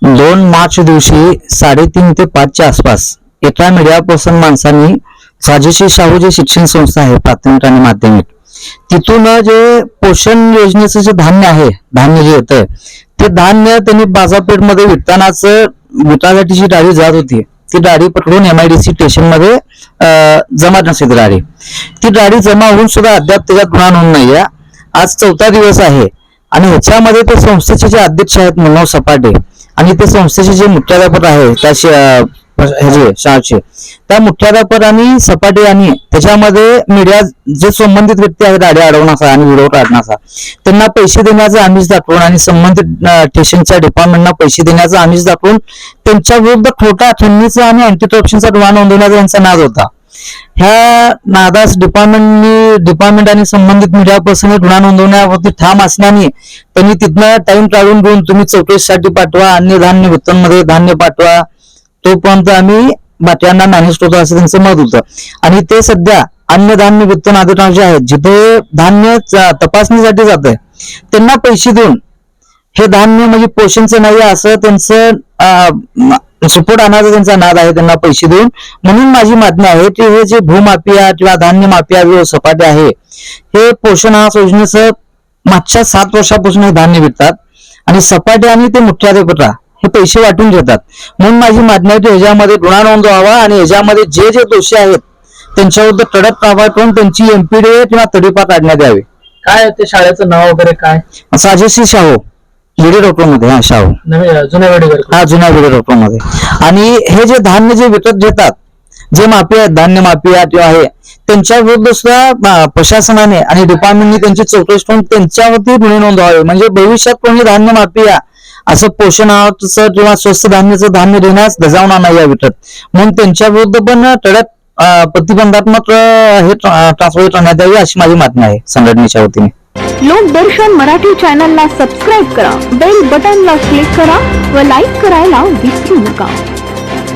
दोन मार्च दिवशी 3:30 ते 5च्या आसपास एका मीडिया पर्सन माणसांनी राजश्री शाहू जे शिक्षण संस्था आहे प्राथमिक आणि माध्यमिक तिथून जे पोषण योजनेचं जे धान्य आहे, धान्य जे येतं ते धान्य त्यांनी बाजारपेठमध्ये विकतानाच जी गाडी जात होती ती गाडी पकडून MIDC स्टेशन मध्ये जमा नसते ती गाडी जमा होऊन सुद्धा अद्याप त्याच्यात गुन्हा नोंद नाहीये. आज 4था दिवस आहे आणि ह्याच्यामध्ये ते संस्थेचे जे अध्यक्ष आहेत मनोज सपाटे आणि ते संस्थेचे जे मुख्याध्यापक आहे त्या शाळेचे त्या मुख्याध्यापक आणि सपाटे यांनी त्याच्यामध्ये मीडिया जे संबंधित व्यक्ती आहेत गाड्या अडवण्याचा आणि व्हिडिओ काढण्याचा त्यांना पैसे देण्याचं आमिष दाखवून आणि संबंधित स्टेशनच्या डिपार्टमेंटना पैसे देण्याचं आमिष दाखवून त्यांच्या विरुद्ध खोटा खंडणीचा आणि अँटी करप्शनचा गुन्हा नोंदवण्याचा यांचा नाद होता. ह्या नादास डिपार्टमेंट आणि संबंधित मीडिया पर्सन गुन्हा नोंदवण्यावरती ठाम असल्याने त्यांनी तिथनं टाइम काढून घेऊन तुम्ही चौकशीसाठी पाठवा, अन्य धान्य वितरणमध्ये धान्य पाठवा, तोपर्यंत आम्ही बाटल्यांना मॅनेज करतो असं त्यांचं मत होतं. आणि ते सध्या अन्न धान्य वितरण अधिकारी जे आहेत जिथे धान्य तपासणीसाठी जात आहे त्यांना पैसे देऊन हे धान्य म्हणजे पोषणचं नाही असं त्यांचं सपोर्ट आणायचा त्यांचा नाद आहे, त्यांना पैसे देऊन. म्हणून माझी मागणी आहे की हे जे भूमाफिया किंवा धान्य माफिया सपाटे आहे हे पोषण आहार योजनेचं मागच्या 7 वर्षापासून हे धान्य विकतात आणि सपाटे आणि ते मुख्याध्यापक हे पैसे वाटून घेतात. म्हणून माझी मागणी आहे की ह्याच्यामध्ये गुन्हा नोंदवावा आणि ह्याच्यामध्ये जे दोषी आहेत त्यांच्याविरुद्ध कडक कारवाई करून त्यांची MPDA किंवा तडीपार काढण्यात यावी. काय ते शाळेचं नाव वगैरे काय? राजश्री शाहू मध्ये शाहू जुन्या वेडी मध्ये. आणि हे जे धान्य जे विकत घेतात जे माफिया आहेत, धान्य माफिया किंवा आहे त्यांच्या विरुद्ध सुद्धा प्रशासनाने आणि डिपार्टमेंटने त्यांची चौकशी करून त्यांच्यावरती गुन्हे नोंदवावे. म्हणजे भविष्यात कोणी धान्य माफिया असं पोषण आहाराचं किंवा स्वस्त धान्याचं धान्य देण्यास धजावणार नाही या विकत, म्हणून त्यांच्या विरुद्ध पण कडक प्रतिबंधात्मक हे कारवाई करण्यात यावी अशी माझी मागणी आहे संघटनेच्या वतीने. लोकदर्शन मराठी चॅनलला सबस्क्राईब करा, बेल बटनला क्लिक करा व लाईक करायला विसरू नका.